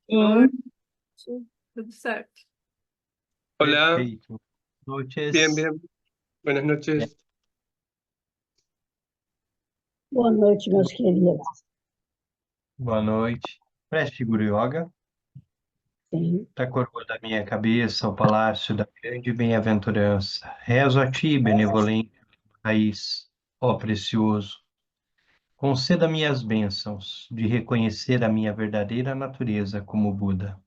Oi, Sim, tudo certo. Hola, Perfeito. bien, Noches. bien. Buenas noches. boa noite, meus queridos. Boa noite. Preste Guru Yoga. Sim, Da coroa da minha cabeça, ao palácio da grande bem-aventurança. Rezo a ti, benevolente raiz, ó precioso. Conceda-me as bênçãos de reconhecer a minha verdadeira natureza como Buda.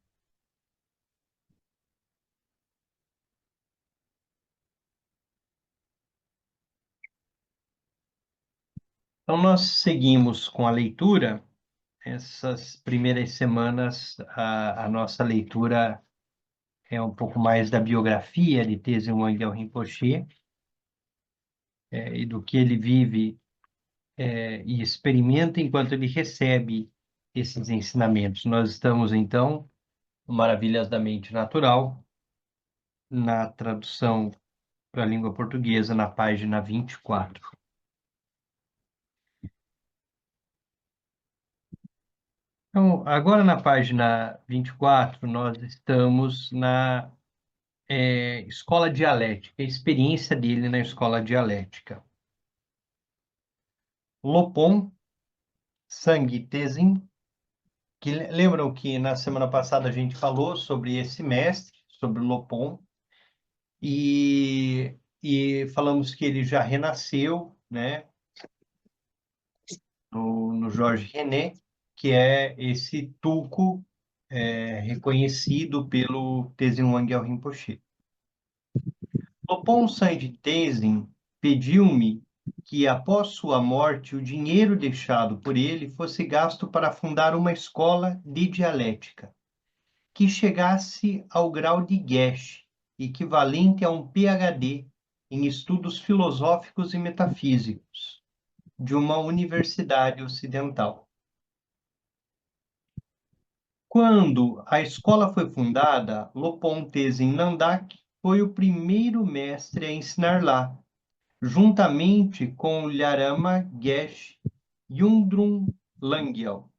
Então, nós seguimos com a leitura. Essas primeiras semanas, a nossa leitura é um pouco mais da biografia de Tenzin Wangyal Rinpoche, e do que ele vive, e experimenta enquanto ele recebe esses ensinamentos. Nós estamos, então, no Maravilhas da Mente Natural, na tradução para a língua portuguesa, na página 24. Então, agora na página 24, nós estamos na escola dialética, a experiência dele na escola dialética. Lopon Sangye Tenzin, que lembram que na semana passada a gente falou sobre esse mestre, sobre o Lopon, e falamos que ele já renasceu, né, no Jorge René, que é esse tulco reconhecido pelo Tenzin Wangyal Rinpoche. Lopon Sangye Tenzin pediu-me que, após sua morte, o dinheiro deixado por ele fosse gasto para fundar uma escola de dialética que chegasse ao grau de Geshe, equivalente a um PhD em estudos filosóficos e metafísicos, de uma universidade ocidental. Quando a escola foi fundada, Lopon Tenzin Nandak foi o primeiro mestre a ensinar lá, juntamente com o Lharama Geshe Yungdrung Langgyal,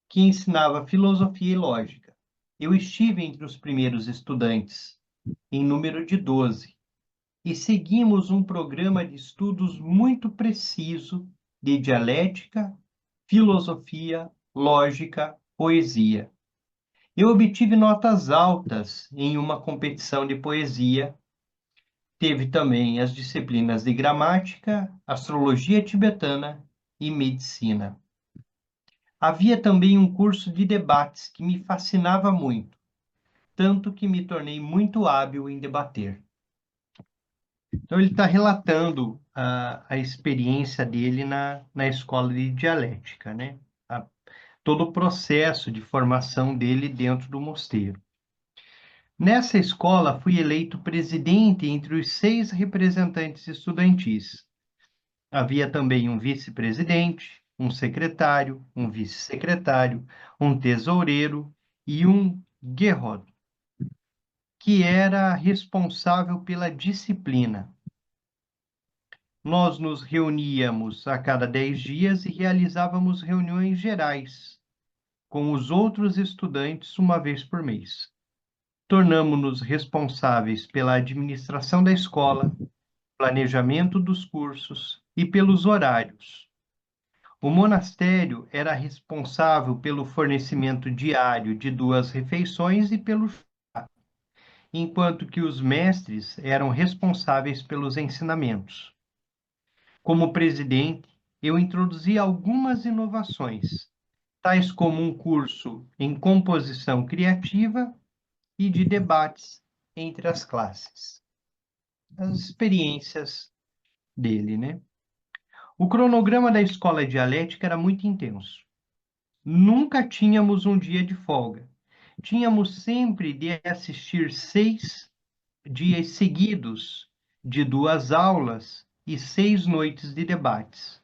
que ensinava filosofia e lógica. Eu estive entre os primeiros estudantes, em número de 12, e seguimos um programa de estudos muito preciso de dialética, filosofia, lógica, poesia. Eu obtive notas altas em uma competição de poesia. Teve também as disciplinas de gramática, astrologia tibetana e medicina. Havia também um curso de debates que me fascinava muito, tanto que me tornei muito hábil em debater. Então, ele está relatando a experiência dele na escola de dialética, né? Todo o processo de formação dele dentro do mosteiro. Nessa escola, fui eleito presidente entre os 6 representantes estudantis. Havia também um vice-presidente, um secretário, um vice-secretário, um tesoureiro e um Gerhard, que era responsável pela disciplina. Nós nos reuníamos a cada 10 dias e realizávamos reuniões gerais com os outros estudantes uma vez por mês. Tornamo-nos responsáveis pela administração da escola, planejamento dos cursos e pelos horários. O monastério era responsável pelo fornecimento diário de 2 refeições e pelo chá, enquanto que os mestres eram responsáveis pelos ensinamentos. Como presidente, eu introduzi algumas inovações, tais como um curso em composição criativa e de debates entre as classes. As experiências dele, né? O cronograma da escola dialética era muito intenso. Nunca tínhamos um dia de folga. Tínhamos sempre de assistir 6 dias seguidos de 2 aulas e 6 noites de debates.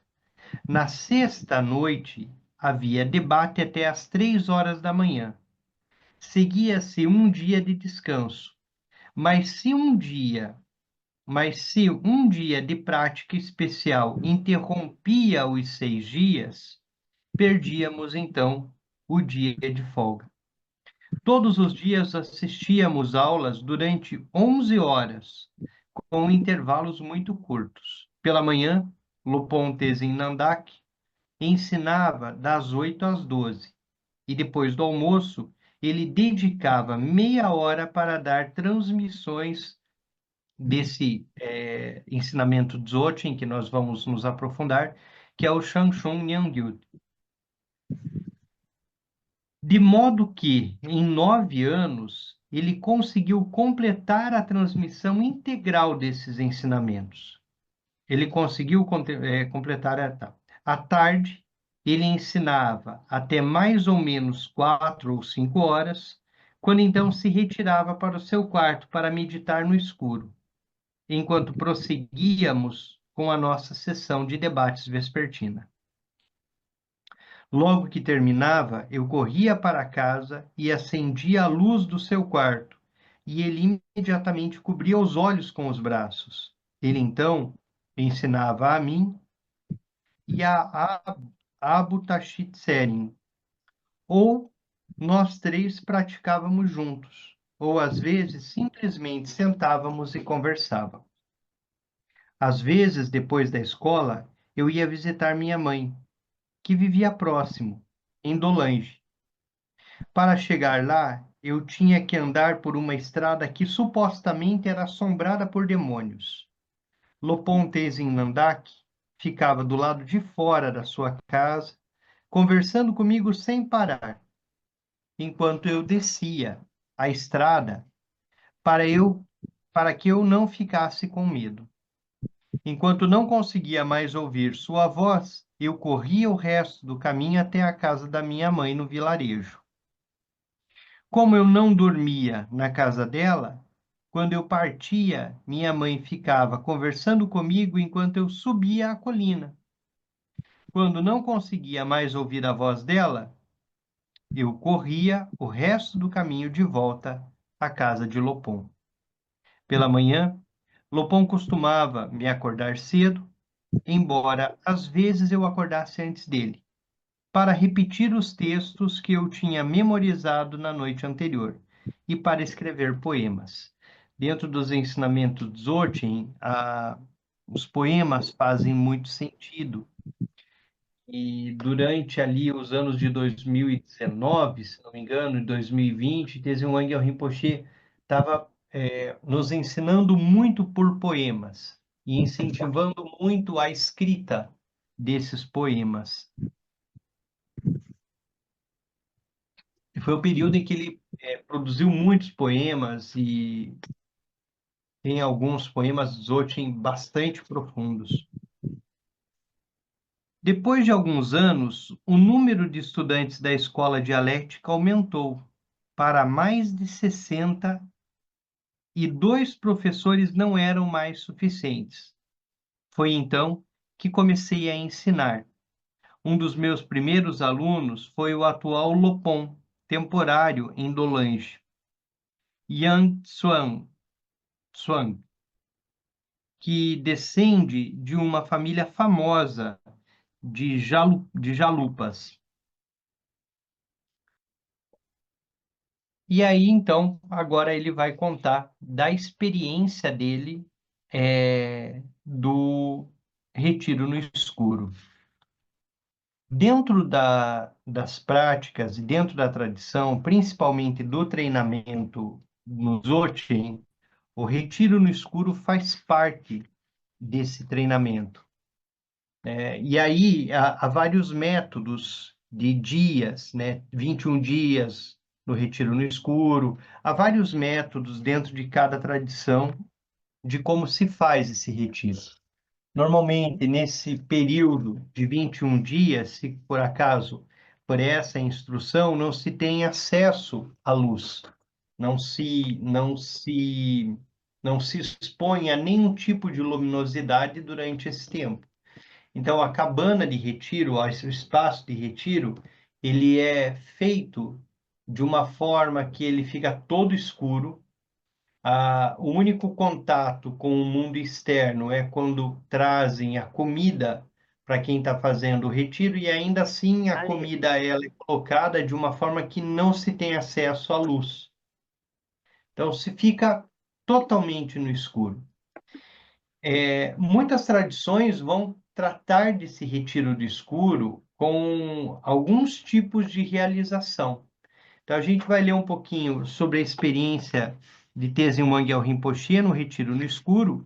Na sexta noite, havia debate até às 3 horas da manhã. Seguia-se um dia de descanso, mas se um dia de prática especial interrompia os 6 dias, perdíamos então o dia de folga. Todos os dias assistíamos aulas durante 11 horas, com intervalos muito curtos. Pela manhã, Lopontes em Nandak ensinava das 8 às 12, e depois do almoço, ele dedicava meia hora para dar transmissões desse ensinamento Dzogchen, que nós vamos nos aprofundar, que é o Shangshung Nyangyud. De modo que, em 9 anos, ele conseguiu completar a transmissão integral desses ensinamentos. Ele conseguiu completar a etapa. À tarde, ele ensinava até mais ou menos 4 ou 5 horas, quando então se retirava para o seu quarto para meditar no escuro, enquanto prosseguíamos com a nossa sessão de debates vespertina. Logo que terminava, eu corria para casa e acendia a luz do seu quarto, e ele imediatamente cobria os olhos com os braços. Ele então ensinava a mim e a Abu Tashit Serin, ou nós três praticávamos juntos, ou às vezes simplesmente sentávamos e conversávamos. Às vezes, depois da escola, eu ia visitar minha mãe, que vivia próximo, em Dolange. Para chegar lá, eu tinha que andar por uma estrada que supostamente era assombrada por demônios. Lopontes em Nandak ficava do lado de fora da sua casa, conversando comigo sem parar, enquanto eu descia a estrada para que eu não ficasse com medo. Enquanto não conseguia mais ouvir sua voz, eu corria o resto do caminho até a casa da minha mãe no vilarejo. Como eu não dormia na casa dela, quando eu partia, minha mãe ficava conversando comigo enquanto eu subia a colina. Quando não conseguia mais ouvir a voz dela, eu corria o resto do caminho de volta à casa de Lopon. Pela manhã, Lopon costumava me acordar cedo, embora às vezes eu acordasse antes dele, para repetir os textos que eu tinha memorizado na noite anterior e para escrever poemas. Dentro dos ensinamentos de Dzogchen, os poemas fazem muito sentido. E durante ali os anos de 2019, se não me engano, em 2020, Tenzin Wangyal Rinpoche estava nos ensinando muito por poemas e incentivando muito a escrita desses poemas. E foi o período em que ele produziu muitos poemas e tem alguns poemas Dzogchen bastante profundos. Depois de alguns anos, o número de estudantes da escola dialética aumentou para mais de 60 e 2 professores não eram mais suficientes. Foi então que comecei a ensinar. Um dos meus primeiros alunos foi o atual Lopon, temporário em Dolange, Yang Tsuang, que descende de uma família famosa de jalupas. E aí, então, agora ele vai contar da experiência dele do retiro no escuro. Dentro das práticas e dentro da tradição, principalmente do treinamento no Dzogchen, o retiro no escuro faz parte desse treinamento. E aí há vários métodos de dias, né? 21 dias no retiro no escuro, há vários métodos dentro de cada tradição de como se faz esse retiro. Normalmente, nesse período de 21 dias, se por acaso, por essa instrução, não se tem acesso à luz, não se expõe a nenhum tipo de luminosidade durante esse tempo. Então, a cabana de retiro, o espaço de retiro, ele é feito de uma forma que ele fica todo escuro. O único contato com o mundo externo é quando trazem a comida para quem está fazendo o retiro, e ainda assim a Ali. comida ela é colocada de uma forma que não se tem acesso à luz. Então, se fica totalmente no escuro. Muitas tradições vão tratar desse retiro do escuro com alguns tipos de realização. Então, a gente vai ler um pouquinho sobre a experiência de Tenzin Wangyal Rinpoche no retiro no escuro,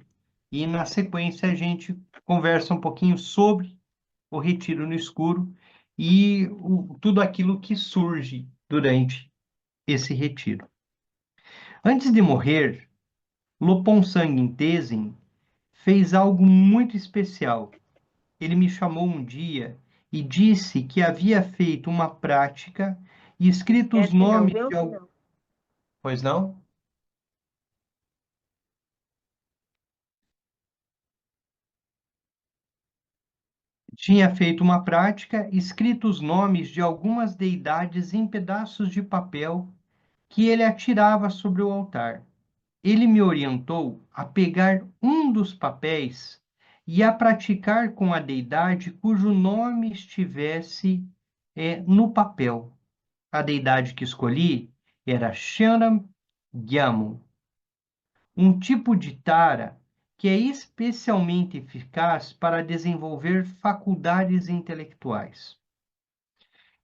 e na sequência a gente conversa um pouquinho sobre o retiro no escuro e tudo aquilo que surge durante esse retiro. Antes de morrer, Lopon Sangin Tenzin fez algo muito especial. Ele me chamou um dia e disse que havia feito uma prática e escrito os nomes de alguns... Pois não? Tinha feito uma prática, escrito os nomes de algumas deidades em pedaços de papel que ele atirava sobre o altar. Ele me orientou a pegar um dos papéis e a praticar com a deidade cujo nome estivesse no papel. A deidade que escolhi era Shanam Gyamu, um tipo de tara que é especialmente eficaz para desenvolver faculdades intelectuais.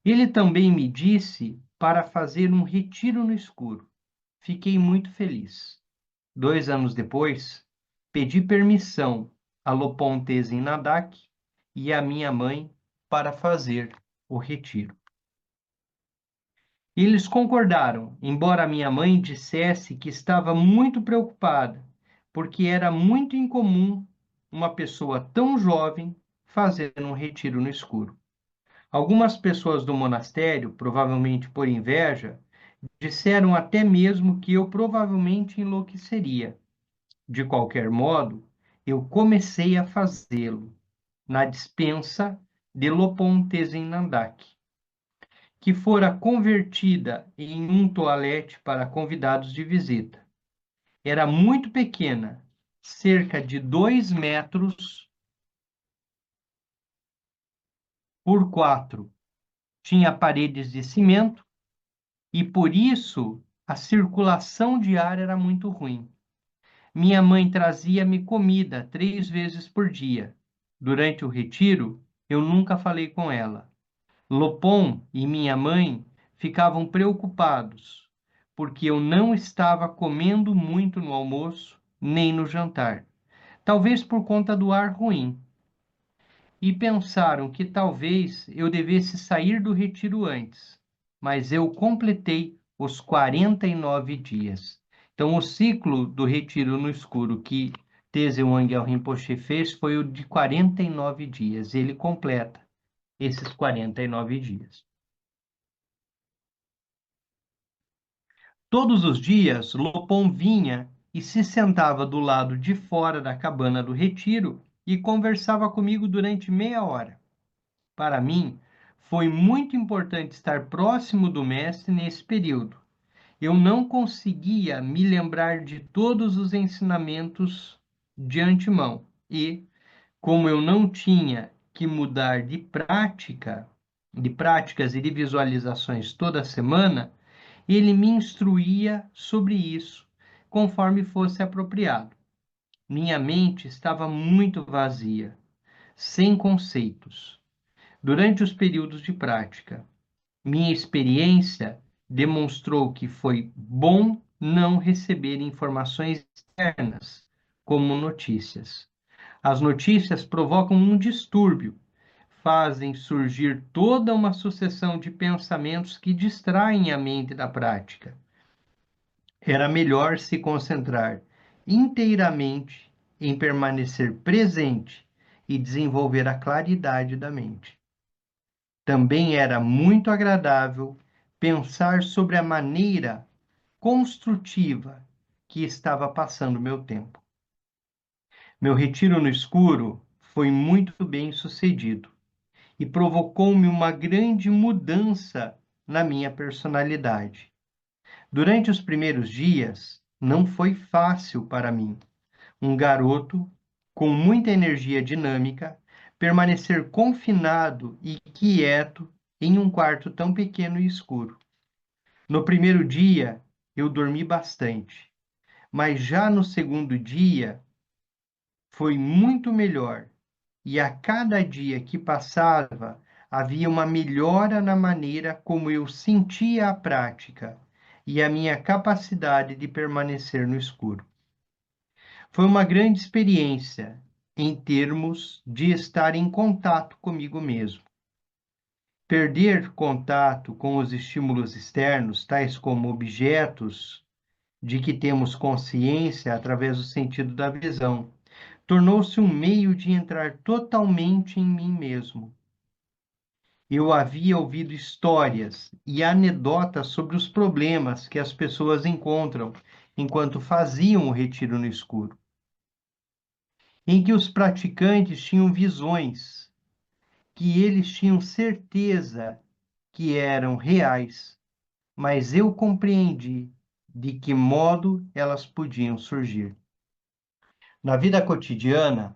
Ele também me disse para fazer um retiro no escuro. Fiquei muito feliz. 2 anos depois, pedi permissão a Lopon Tenzin Nadak e à minha mãe para fazer o retiro. Eles concordaram, embora minha mãe dissesse que estava muito preocupada, porque era muito incomum uma pessoa tão jovem fazer um retiro no escuro. Algumas pessoas do monastério, provavelmente por inveja, disseram até mesmo que eu provavelmente enlouqueceria. De qualquer modo, eu comecei a fazê-lo na dispensa de Lopon Tenzin Nadak, que fora convertida em um toalete para convidados de visita. Era muito pequena, cerca de 2 metros por 4. Tinha paredes de cimento e, por isso, a circulação de ar era muito ruim. Minha mãe trazia-me comida 3 vezes por dia. Durante o retiro, eu nunca falei com ela. Lopon e minha mãe ficavam preocupados, porque eu não estava comendo muito no almoço, nem no jantar, talvez por conta do ar ruim, e pensaram que talvez eu devesse sair do retiro antes, mas eu completei os 49 dias. Então, o ciclo do retiro no escuro que Tenzin Wangyal Rinpoche fez foi o de 49 dias. Ele completa esses 49 dias. Todos os dias, Lopon vinha e se sentava do lado de fora da cabana do retiro e conversava comigo durante meia hora. Para mim, foi muito importante estar próximo do mestre nesse período. Eu não conseguia me lembrar de todos os ensinamentos de antemão e, como eu não tinha que mudar de práticas e de visualizações toda semana, ele me instruía sobre isso, conforme fosse apropriado. Minha mente estava muito vazia, sem conceitos. Durante os períodos de prática, minha experiência demonstrou que foi bom não receber informações externas, como notícias. As notícias provocam um distúrbio, fazem surgir toda uma sucessão de pensamentos que distraem a mente da prática. Era melhor se concentrar inteiramente em permanecer presente e desenvolver a claridade da mente. Também era muito agradável pensar sobre a maneira construtiva que estava passando meu tempo. Meu retiro no escuro foi muito bem sucedido e provocou-me uma grande mudança na minha personalidade. Durante os primeiros dias, não foi fácil para mim, um garoto com muita energia dinâmica, permanecer confinado e quieto em um quarto tão pequeno e escuro. No primeiro dia, eu dormi bastante, mas já no segundo dia foi muito melhor, e a cada dia que passava, havia uma melhora na maneira como eu sentia a prática e a minha capacidade de permanecer no escuro. Foi uma grande experiência em termos de estar em contato comigo mesmo. Perder contato com os estímulos externos, tais como objetos de que temos consciência através do sentido da visão, tornou-se um meio de entrar totalmente em mim mesmo. Eu havia ouvido histórias e anedotas sobre os problemas que as pessoas encontram enquanto faziam o retiro no escuro, em que os praticantes tinham visões que eles tinham certeza que eram reais, mas eu compreendi de que modo elas podiam surgir. Na vida cotidiana,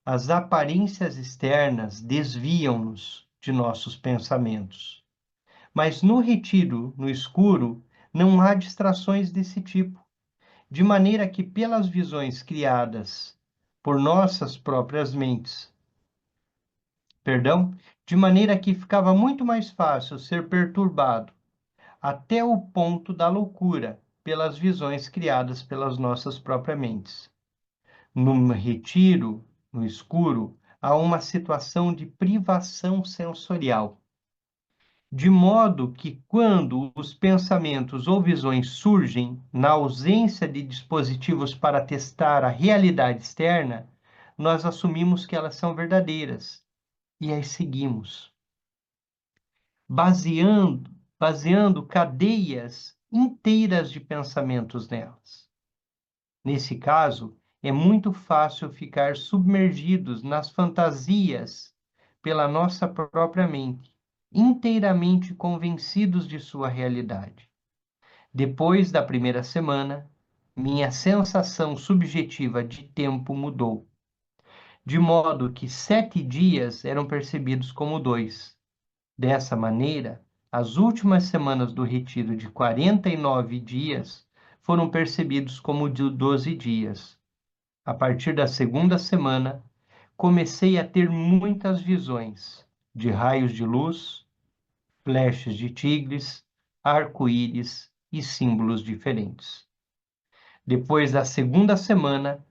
as aparências externas desviam-nos de nossos pensamentos. Mas no retiro, no escuro, não há distrações desse tipo, de maneira que, pelas visões criadas por nossas próprias mentes, de maneira que ficava muito mais fácil ser perturbado, até o ponto da loucura, pelas visões criadas pelas nossas próprias mentes. No retiro, no escuro, há uma situação de privação sensorial, de modo que, quando os pensamentos ou visões surgem, na ausência de dispositivos para testar a realidade externa, nós assumimos que elas são verdadeiras e as seguimos, baseando cadeias inteiras de pensamentos nelas. Nesse caso, é muito fácil ficar submergidos nas fantasias pela nossa própria mente, inteiramente convencidos de sua realidade. Depois da primeira semana, minha sensação subjetiva de tempo mudou, de modo que 7 dias eram percebidos como 2. Dessa maneira, as últimas semanas do retiro de 49 dias foram percebidos como de 12 dias. A partir da segunda semana, comecei a ter muitas visões de raios de luz, flechas de tigres, arco-íris e símbolos diferentes. Depois da segunda semana,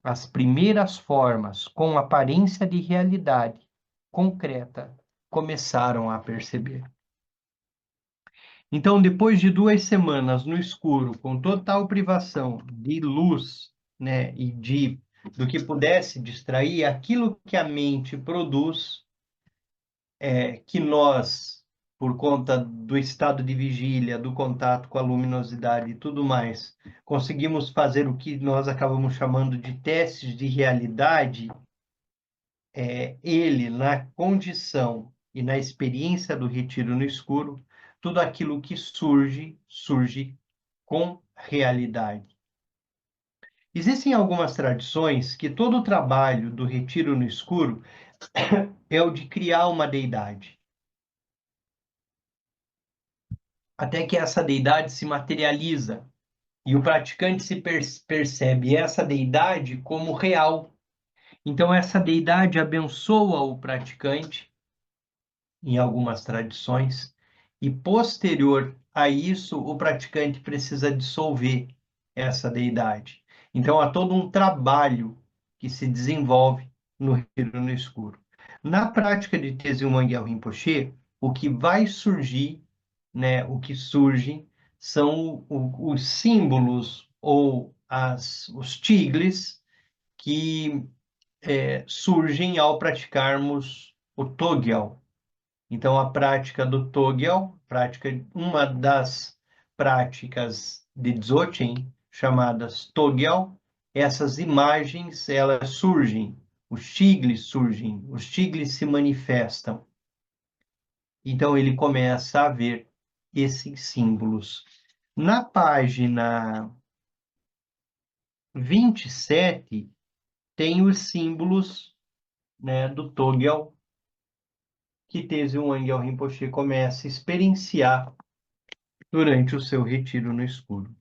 as primeiras formas com aparência de realidade concreta começaram a perceber. Então, depois de 2 semanas no escuro, com total privação de luz, né, e do que pudesse distrair, aquilo que a mente produz, que nós, por conta do estado de vigília, do contato com a luminosidade e tudo mais, conseguimos fazer o que nós acabamos chamando de testes de realidade, ele, na condição e na experiência do retiro no escuro, tudo aquilo que surge, surge com realidade. Existem algumas tradições que todo o trabalho do retiro no escuro é o de criar uma deidade. Até que essa deidade se materializa e o praticante se percebe essa deidade como real. Então, essa deidade abençoa o praticante em algumas tradições, e posterior a isso, o praticante precisa dissolver essa deidade. Então, há todo um trabalho que se desenvolve no retiro no escuro. Na prática de Tenzin Wangyal Rinpoche, o que vai surgir, né, o que surge são os símbolos ou os tigres que surgem ao praticarmos o Togyal. Então, a prática do Togyal, uma das práticas de Dzogchen, chamadas Togyal, essas imagens, elas surgem, os tigres se manifestam. Então, ele começa a ver esses símbolos. Na página 27, tem os símbolos né, do Togel, que Teze Wangyal Rinpoche começa a experienciar durante o seu retiro no escuro.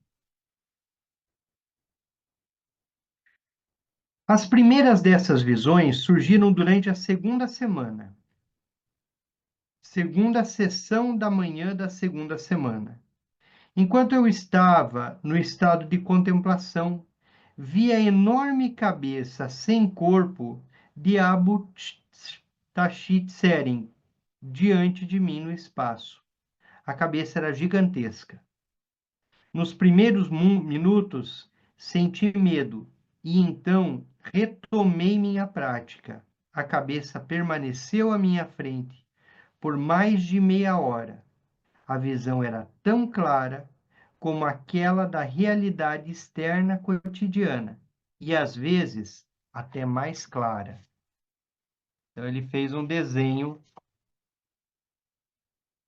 As primeiras dessas visões surgiram durante a segunda semana, segunda sessão da manhã da segunda semana. Enquanto eu estava no estado de contemplação, vi a enorme cabeça sem corpo de Abu Tashit Seren diante de mim no espaço. A cabeça era gigantesca. Nos primeiros minutos, senti medo e então retomei minha prática. A cabeça permaneceu à minha frente por mais de meia hora. A visão era tão clara como aquela da realidade externa cotidiana e às vezes até mais clara. Então ele fez um desenho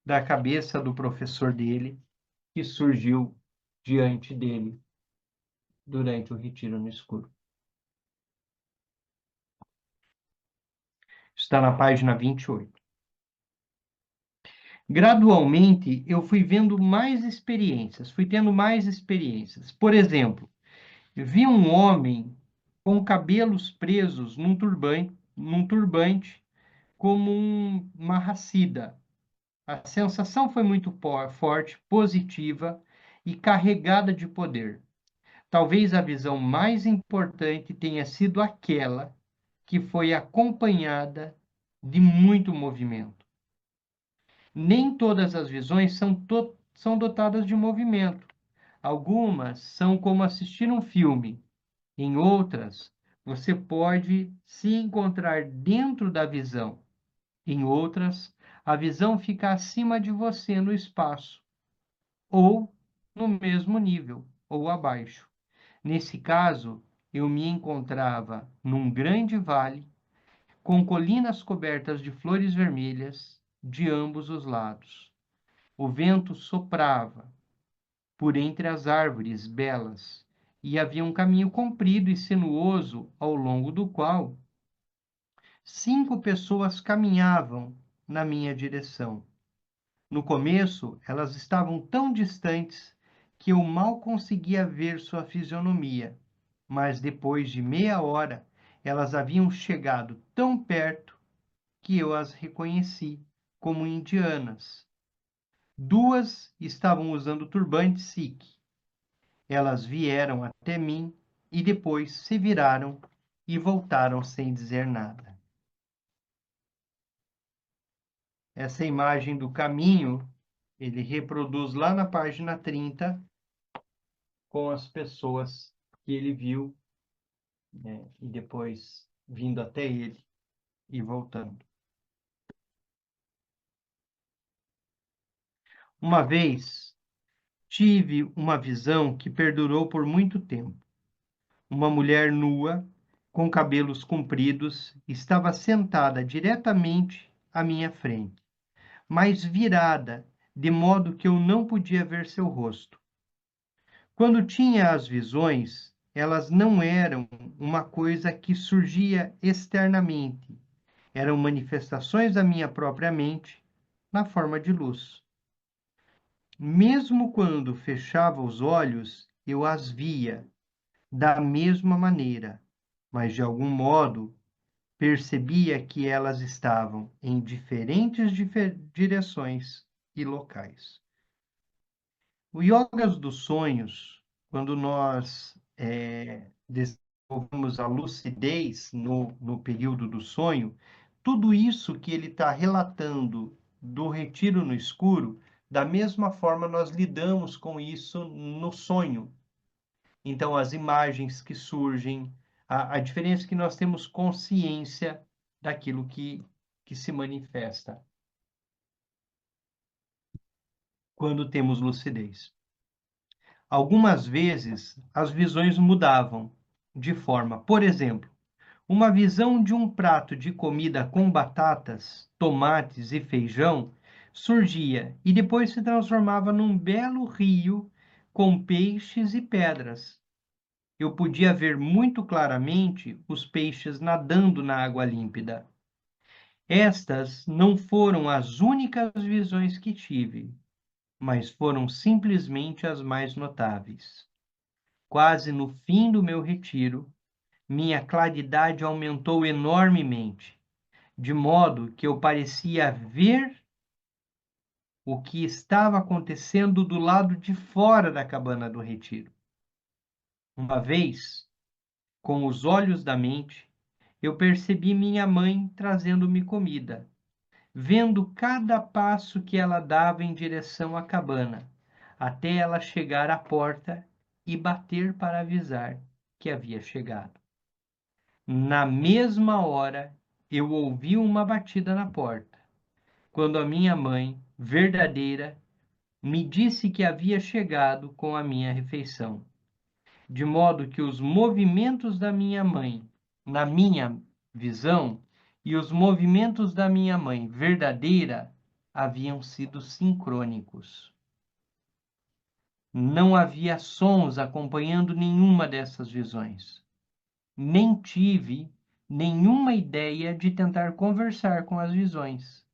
da cabeça do professor dele que surgiu diante dele durante o retiro no escuro. Está na página 28. Gradualmente, eu fui vendo mais experiências, fui tendo mais experiências. Por exemplo, eu vi um homem com cabelos presos num turbante como uma racida. A sensação foi muito forte, positiva e carregada de poder. Talvez a visão mais importante tenha sido aquela que foi acompanhada de muito movimento. Nem todas as visões são dotadas de movimento. Algumas são como assistir um filme. Em outras, você pode se encontrar dentro da visão. Em outras, a visão fica acima de você no espaço, ou no mesmo nível, ou abaixo. Nesse caso, eu me encontrava num grande vale, com colinas cobertas de flores vermelhas de ambos os lados. O vento soprava por entre as árvores belas, e havia um caminho comprido e sinuoso ao longo do qual 5 pessoas caminhavam na minha direção. No começo, elas estavam tão distantes que eu mal conseguia ver sua fisionomia, mas depois de meia hora, elas haviam chegado tão perto que eu as reconheci como indianas. 2 estavam usando turbante sikh. Elas vieram até mim e depois se viraram e voltaram sem dizer nada. Essa imagem do caminho, ele reproduz lá na página 30, com as pessoas que ele viu, né, e depois vindo até ele e voltando. Uma vez, tive uma visão que perdurou por muito tempo. Uma mulher nua, com cabelos compridos, estava sentada diretamente à minha frente, mas virada, de modo que eu não podia ver seu rosto. Quando tinha as visões, elas não eram uma coisa que surgia externamente, eram manifestações da minha própria mente na forma de luz. Mesmo quando fechava os olhos, eu as via da mesma maneira, mas de algum modo percebia que elas estavam em diferentes direções e locais. O Yogas dos Sonhos, quando nós desenvolvemos a lucidez no período do sonho, tudo isso que ele está relatando do retiro no escuro, da mesma forma nós lidamos com isso no sonho. Então, as imagens que surgem, a diferença é que nós temos consciência daquilo que se manifesta quando temos lucidez. Algumas vezes, as visões mudavam de forma. Por exemplo, uma visão de um prato de comida com batatas, tomates e feijão surgia e depois se transformava num belo rio com peixes e pedras. eu podia ver muito claramente os peixes nadando na água límpida. Estas não foram as únicas visões que tive, mas foram simplesmente as mais notáveis. Quase no fim do meu retiro, minha claridade aumentou enormemente, de modo que eu parecia ver o que estava acontecendo do lado de fora da cabana do retiro. Uma vez, com os olhos da mente, eu percebi minha mãe trazendo-me comida, vendo cada passo que ela dava em direção à cabana, até ela chegar à porta e bater para avisar que havia chegado. Na mesma hora, eu ouvi uma batida na porta, quando a minha mãe, verdadeira, me disse que havia chegado com a minha refeição, de modo que os movimentos da minha mãe, na minha visão, e os movimentos da minha mãe verdadeira haviam sido sincrônicos. Não havia sons acompanhando nenhuma dessas visões. Nem tive nenhuma ideia de tentar conversar com as visões.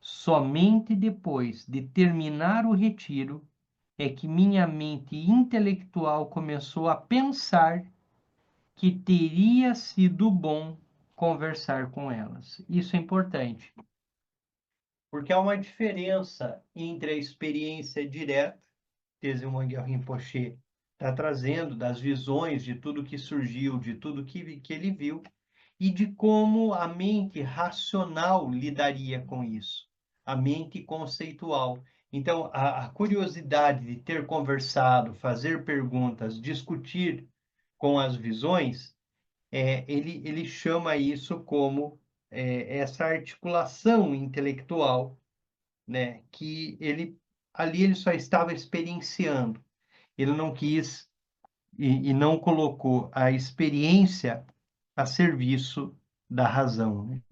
Somente depois de terminar o retiro é que minha mente intelectual começou a pensar que teria sido bom conversar com elas. Isso é importante, porque há uma diferença entre a experiência direta, Tenzin Wangyal Rinpoche está trazendo das visões, de tudo que surgiu, de tudo que ele viu, e de como a mente racional lidaria com isso, a mente conceitual. Então, a curiosidade de ter conversado, fazer perguntas, discutir com as visões, ele chama isso como essa articulação intelectual, né, que ali ele só estava experienciando. Ele não quis e não colocou a experiência a serviço da razão, né?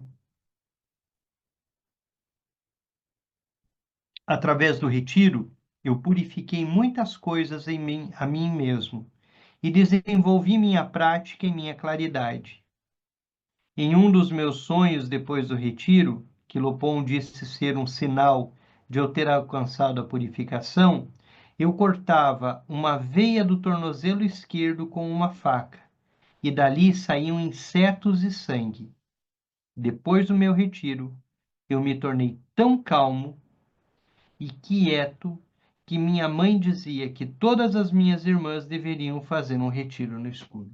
Através do retiro, eu purifiquei muitas coisas em mim, a mim mesmo, e desenvolvi minha prática e minha claridade. Em um dos meus sonhos depois do retiro, que Lopon disse ser um sinal de eu ter alcançado a purificação, eu cortava uma veia do tornozelo esquerdo com uma faca, e dali saíam insetos e sangue. Depois do meu retiro, eu me tornei tão calmo e quieto que minha mãe dizia que todas as minhas irmãs deveriam fazer um retiro no escuro.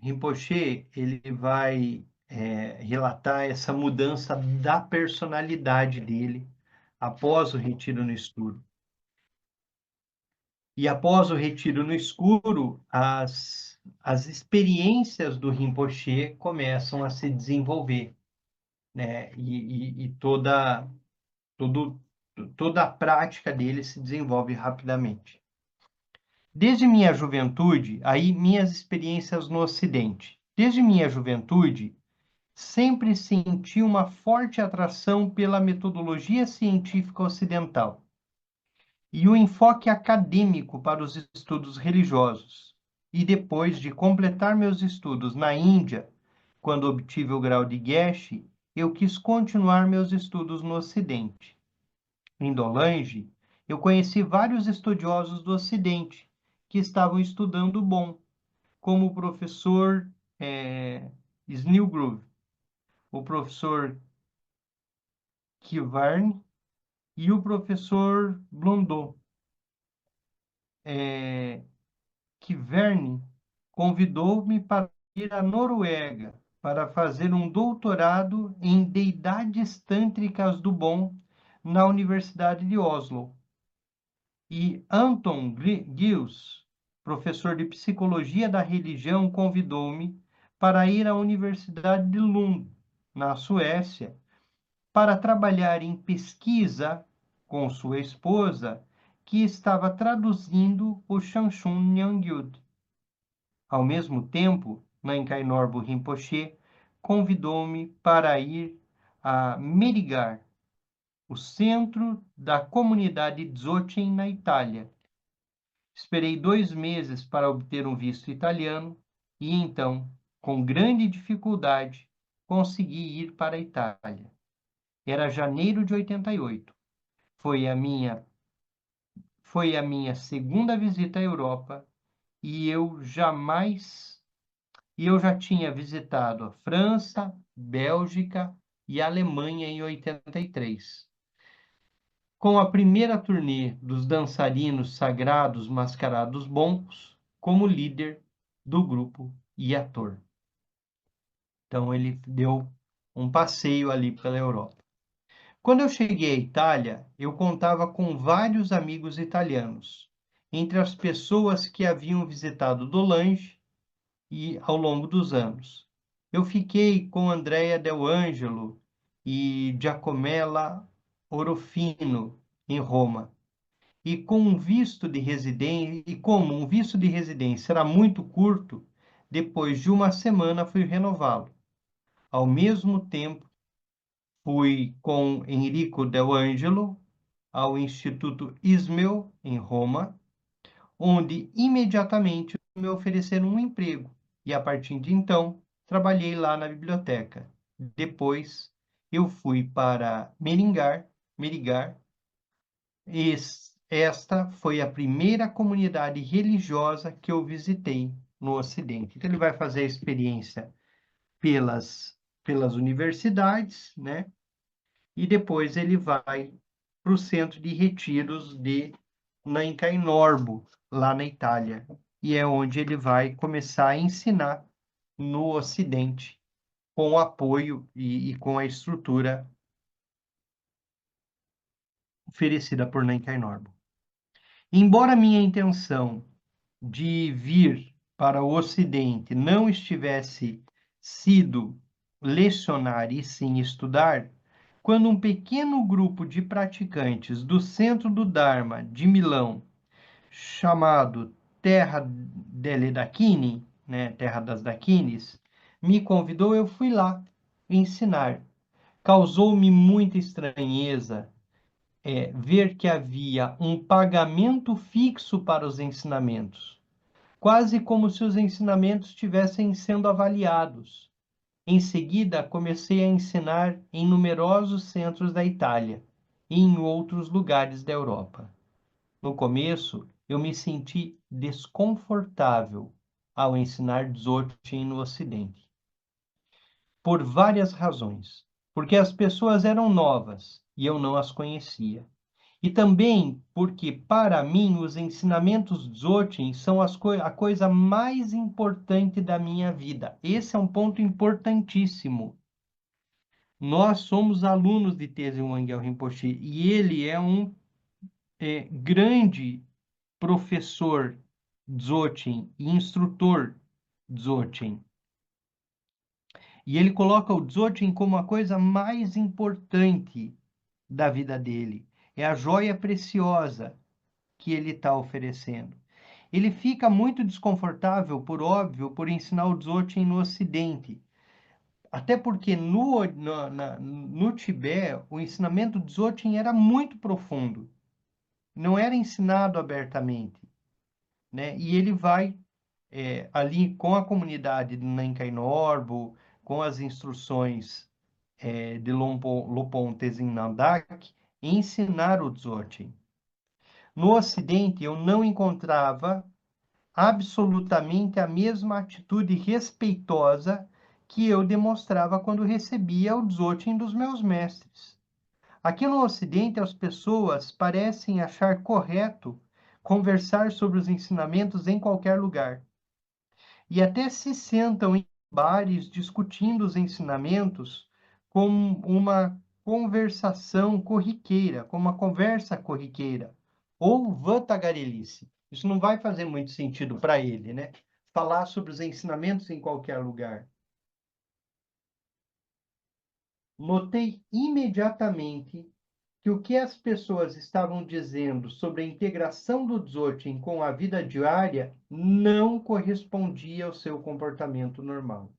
Rinpoche, ele vai relatar essa mudança da personalidade dele após o retiro no escuro. E após o retiro no escuro, as experiências do Rinpoche começam a se desenvolver, né? E toda a prática dele se desenvolve rapidamente. Desde minha juventude, aí minhas experiências no Ocidente. Desde minha juventude, sempre senti uma forte atração pela metodologia científica ocidental e o enfoque acadêmico para os estudos religiosos. E depois de completar meus estudos na Índia, quando obtive o grau de Geshe, eu quis continuar meus estudos no Ocidente. Em Dolange, eu conheci vários estudiosos do Ocidente que estavam estudando Bon, como o professor Snellgrove, o professor Kivarni e o professor Blondeau. Kivarni convidou-me para ir à Noruega para fazer um doutorado em deidades tântricas do Bon na Universidade de Oslo. E Anton Gils, professor de psicologia da religião, convidou-me para ir à Universidade de Lund, na Suécia, para trabalhar em pesquisa com sua esposa, que estava traduzindo o Shanshun Nyangyud. Ao mesmo tempo, Nankai Norbu Rinpoche convidou-me para ir a Merigar, o centro da comunidade Dzogchen na Itália, Esperei 2 meses para obter um visto italiano e então, com grande dificuldade, consegui ir para a Itália. Era janeiro de 88. Foi a minha segunda visita à Europa e eu já tinha visitado a França, Bélgica e Alemanha em 83. Com a primeira turnê dos dançarinos sagrados mascarados bons como líder do grupo e ator. Então ele deu um passeio ali pela Europa. Quando eu cheguei à Itália, eu contava com vários amigos italianos, entre as pessoas que haviam visitado Dolange e ao longo dos anos. Eu fiquei com Andrea Del Angelo e Giacomella Orofino em Roma. E como um visto de residência era muito curto, depois de uma semana fui renová-lo. Ao mesmo tempo, fui com Enrico Del Angelo ao Instituto Ismel, em Roma, onde imediatamente me ofereceram um emprego. E a partir de então, trabalhei lá na biblioteca. Depois, eu fui para Merigar. Esta foi a primeira comunidade religiosa que eu visitei no Ocidente. Então, ele vai fazer a experiência pelas universidades, né? E depois ele vai para o centro de retiros de Nancaim-Norbo, lá na Itália. E é onde ele vai começar a ensinar no Ocidente, com o apoio e com a estrutura oferecida por Nancaim-Norbo. Embora minha intenção de vir para o Ocidente não estivesse sido lecionar e sim estudar, quando um pequeno grupo de praticantes do Centro do Dharma de Milão, chamado Terra delle Dakini, né, Terra das Dakinis, me convidou, eu fui lá ensinar. Causou-me muita estranheza ver que havia um pagamento fixo para os ensinamentos, quase como se os ensinamentos estivessem sendo avaliados. Em seguida, comecei a ensinar em numerosos centros da Itália e em outros lugares da Europa. No começo, eu me senti desconfortável ao ensinar Dzogchen no Ocidente, por várias razões. Porque as pessoas eram novas e eu não as conhecia. E também porque, para mim, os ensinamentos Dzogchen são a coisa mais importante da minha vida. Esse é um ponto importantíssimo. Nós somos alunos de Tenzin Wangyal Rinpoche e ele é um grande professor Dzogchen e instrutor Dzogchen. E ele coloca o Dzogchen como a coisa mais importante da vida dele. É a joia preciosa que ele está oferecendo. Ele fica muito desconfortável, por óbvio, por ensinar o Dzogchen no Ocidente. Até porque no Tibete, o ensinamento do Dzogchen era muito profundo. Não era ensinado abertamente, né? E ele vai ali com a comunidade do Nankai Norbo, com as instruções de Lopon Tenzin Nandak, ensinar o Dzogchen. No Ocidente, eu não encontrava absolutamente a mesma atitude respeitosa que eu demonstrava quando recebia o Dzogchen dos meus mestres. Aqui no Ocidente, as pessoas parecem achar correto conversar sobre os ensinamentos em qualquer lugar. E até se sentam em bares discutindo os ensinamentos como uma conversação corriqueira, como uma conversa corriqueira, ou vantagarelice. Isso não vai fazer muito sentido para ele, né? Falar sobre os ensinamentos em qualquer lugar. Notei imediatamente que o que as pessoas estavam dizendo sobre a integração do Dzogchen com a vida diária não correspondia ao seu comportamento normal.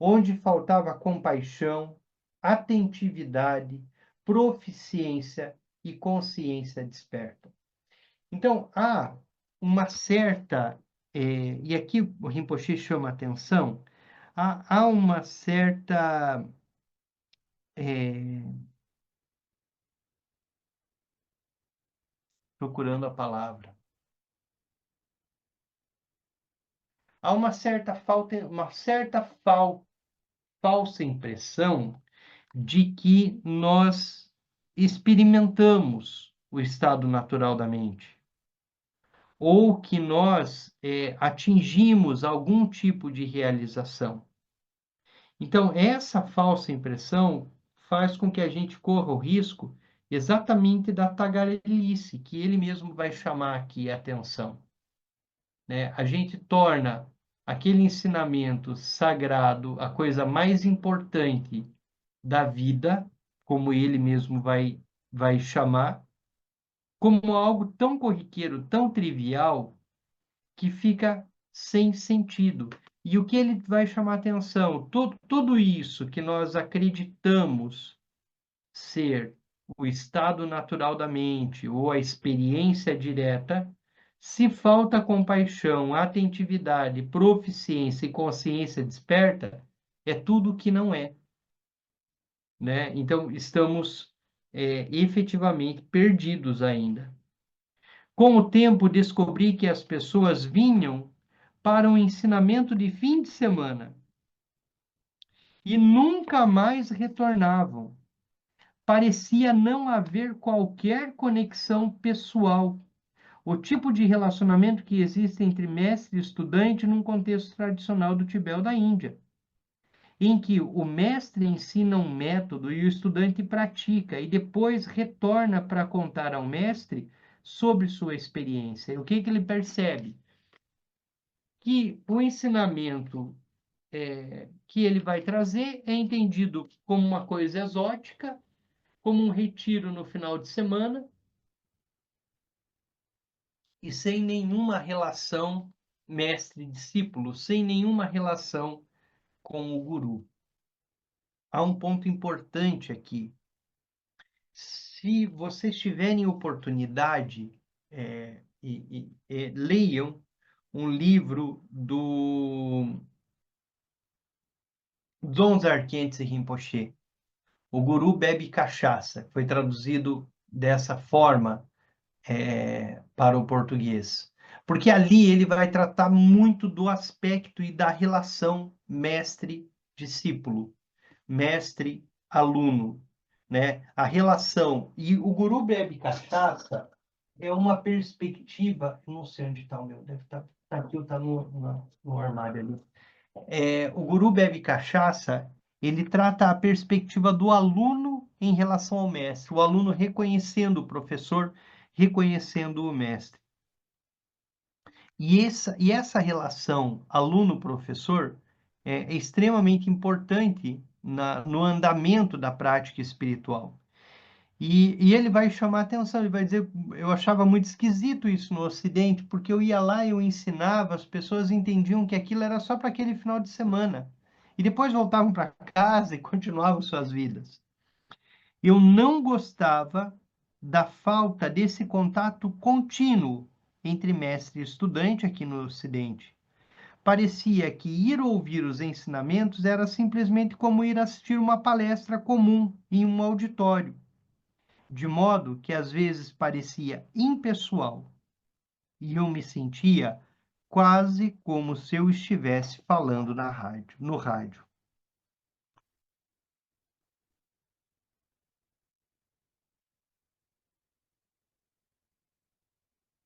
Onde faltava compaixão, atentividade, proficiência e consciência desperta. Então, há uma certa, e aqui o Rinpoche chama atenção, há uma certa procurando a palavra. Há uma certa falsa impressão de que nós experimentamos o estado natural da mente, ou que nós atingimos algum tipo de realização. Então, essa falsa impressão faz com que a gente corra o risco exatamente da tagarelice, que ele mesmo vai chamar aqui a atenção, né? A gente torna aquele ensinamento sagrado a coisa mais importante da vida, como ele mesmo vai chamar, como algo tão corriqueiro, tão trivial, que fica sem sentido. E o que ele vai chamar atenção? Tudo isso que nós acreditamos ser o estado natural da mente ou a experiência direta, se falta compaixão, atentividade, proficiência e consciência desperta, é tudo que não é, né? Então, estamos efetivamente perdidos ainda. Com o tempo, descobri que as pessoas vinham para um ensinamento de fim de semana e nunca mais retornavam. Parecia não haver qualquer conexão pessoal. O tipo de relacionamento que existe entre mestre e estudante num contexto tradicional do Tibete da Índia, em que o mestre ensina um método e o estudante pratica, e depois retorna para contar ao mestre sobre sua experiência. E o que ele percebe? Que o ensinamento que ele vai trazer é entendido como uma coisa exótica, como um retiro no final de semana, e sem nenhuma relação mestre-discípulo, sem nenhuma relação com o guru. Há um ponto importante aqui. Se vocês tiverem oportunidade, leiam um livro do Dzongzar Khyentse Rinpoche, O Guru Bebe Cachaça, foi traduzido dessa forma para o português. Porque ali ele vai tratar muito do aspecto e da relação mestre-discípulo, mestre-aluno, né? A relação. E o Guru Bebe Cachaça é uma perspectiva, não sei onde está o meu, deve estar aqui ou está no armário ali. O Guru Bebe Cachaça, ele trata a perspectiva do aluno em relação ao mestre, o aluno reconhecendo o professor, reconhecendo o mestre. E essa relação aluno-professor é extremamente importante no andamento da prática espiritual. E ele vai chamar atenção, ele vai dizer, eu achava muito esquisito isso no Ocidente, porque eu ia lá e eu ensinava, as pessoas entendiam que aquilo era só para aquele final de semana. E depois voltavam para casa e continuavam suas vidas. Eu não gostava da falta desse contato contínuo entre mestre e estudante aqui no Ocidente. Parecia que ir ouvir os ensinamentos era simplesmente como ir assistir uma palestra comum em um auditório, de modo que às vezes parecia impessoal e eu me sentia quase como se eu estivesse falando no rádio.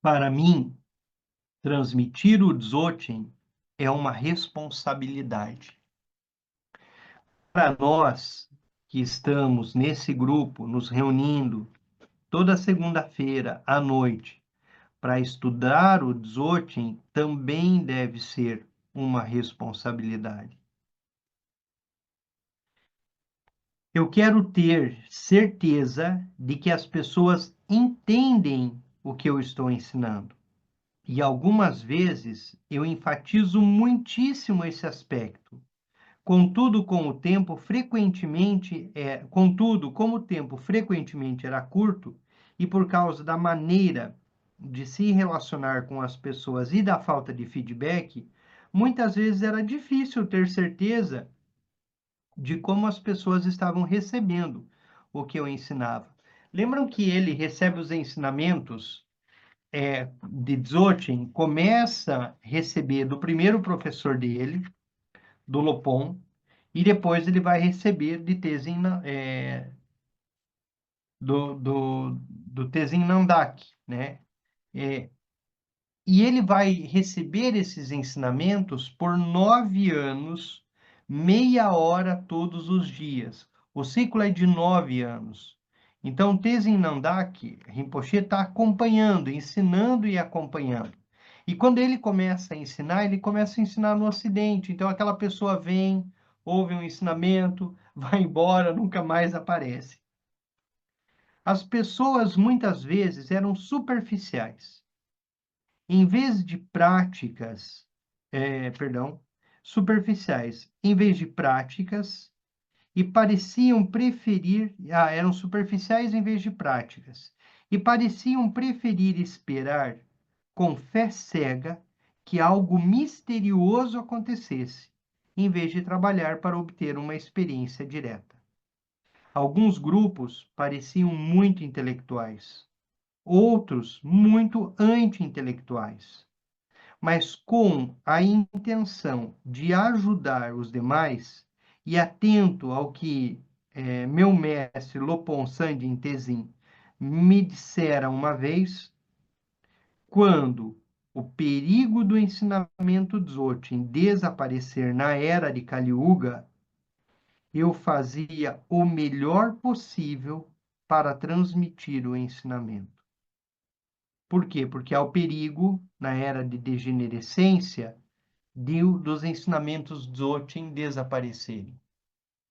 Para mim, transmitir o Dzogchen é uma responsabilidade. Para nós que estamos nesse grupo, nos reunindo toda segunda-feira à noite para estudar o Dzogchen, também deve ser uma responsabilidade. Eu quero ter certeza de que as pessoas entendem o que eu estou ensinando. E algumas vezes eu enfatizo muitíssimo esse aspecto. Contudo, como o tempo frequentemente era curto, e por causa da maneira de se relacionar com as pessoas e da falta de feedback, muitas vezes era difícil ter certeza de como as pessoas estavam recebendo o que eu ensinava. Lembram que ele recebe os ensinamentos de Dzogchen, começa a receber do primeiro professor dele, do Lopon, e depois ele vai receber de Tenzin, do Tenzin Nandak, né? É, e ele vai receber esses ensinamentos por 9 anos, meia hora todos os dias. O ciclo é de 9 anos. Então, Tenzin Nandak, Rinpoche está acompanhando, ensinando e acompanhando. E quando ele começa a ensinar no Ocidente. Então, aquela pessoa vem, ouve um ensinamento, vai embora, nunca mais aparece. As pessoas, muitas vezes, eram superficiais. Em vez de práticas, superficiais, em vez de práticas, e pareciam preferir, eram superficiais em vez de práticas, e pareciam preferir esperar, com fé cega, que algo misterioso acontecesse, em vez de trabalhar para obter uma experiência direta. Alguns grupos pareciam muito intelectuais, outros muito anti-intelectuais, mas com a intenção de ajudar os demais e atento ao que meu mestre Lopon Sandin Tenzin me dissera uma vez, quando o perigo do ensinamento Dzogchen desaparecer na era de Kali Yuga, eu fazia o melhor possível para transmitir o ensinamento. Por quê? Porque há o perigo, na era de degenerescência, dos ensinamentos Dzogchen desaparecerem.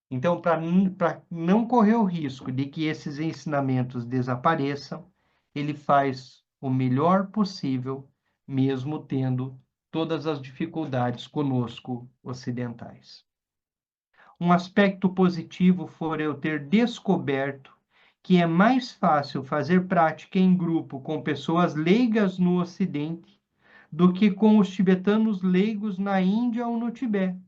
Então, para não correr o risco de que esses ensinamentos desapareçam, ele faz o melhor possível, mesmo tendo todas as dificuldades conosco ocidentais. Um aspecto positivo foi eu ter descoberto que é mais fácil fazer prática em grupo com pessoas leigas no Ocidente do que com os tibetanos leigos na Índia ou no Tibete,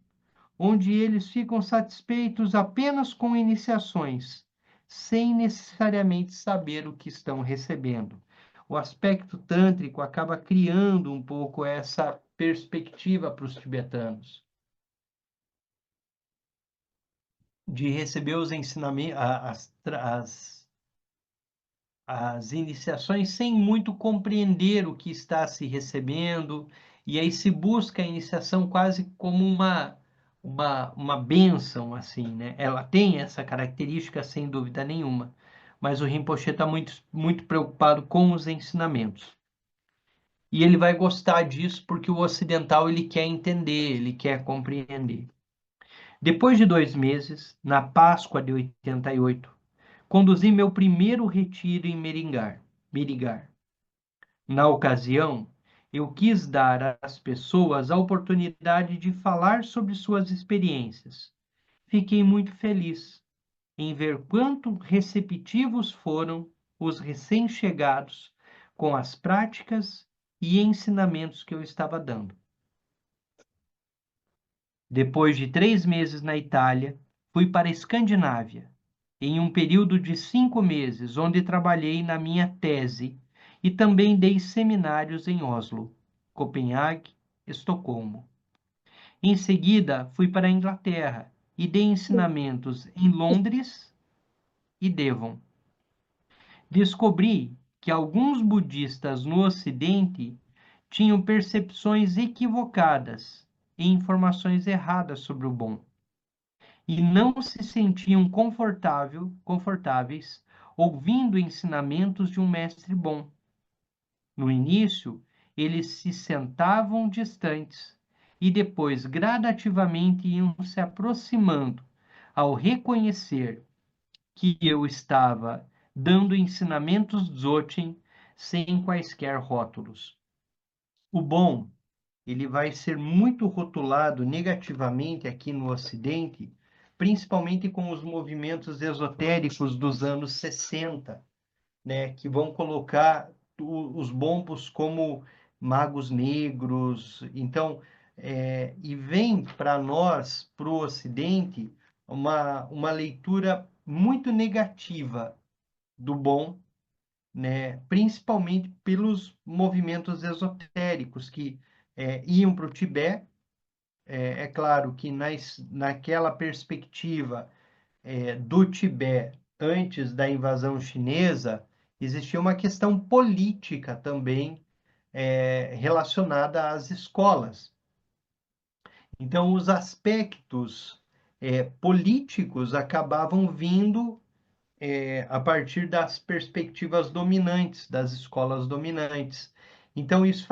onde eles ficam satisfeitos apenas com iniciações, sem necessariamente saber o que estão recebendo. O aspecto tântrico acaba criando um pouco essa perspectiva para os tibetanos, de receber os ensinamentos, as iniciações sem muito compreender o que está se recebendo, e aí se busca a iniciação quase como uma bênção, assim, né? Ela tem essa característica, sem dúvida nenhuma, mas o Rinpoche está muito, muito preocupado com os ensinamentos. E ele vai gostar disso porque o ocidental ele quer entender, ele quer compreender. Depois de 2 meses, na Páscoa de 88, conduzi meu primeiro retiro em Merigar. Na ocasião, eu quis dar às pessoas a oportunidade de falar sobre suas experiências. Fiquei muito feliz em ver quanto receptivos foram os recém-chegados com as práticas e ensinamentos que eu estava dando. Depois de 3 meses na Itália, fui para a Escandinávia, em um período de 5 meses, onde trabalhei na minha tese e também dei seminários em Oslo, Copenhague, Estocolmo. Em seguida, fui para a Inglaterra e dei ensinamentos em Londres e Devon. Descobri que alguns budistas no Ocidente tinham percepções equivocadas e informações erradas sobre o bom, e não se sentiam confortáveis ouvindo ensinamentos de um mestre bom. No início, eles se sentavam distantes e depois gradativamente iam se aproximando ao reconhecer que eu estava dando ensinamentos Dzogchen sem quaisquer rótulos. O bom, ele vai ser muito rotulado negativamente aqui no Ocidente, principalmente com os movimentos esotéricos dos anos 60, né, que vão colocar os bombos como magos negros. Então, e vem para nós, para o Ocidente, uma leitura muito negativa do bom, né? Principalmente pelos movimentos esotéricos que iam para o Tibete. É claro que naquela perspectiva do Tibete, antes da invasão chinesa, existia uma questão política também relacionada às escolas. Então, os aspectos políticos acabavam vindo a partir das perspectivas dominantes, das escolas dominantes. Então, isso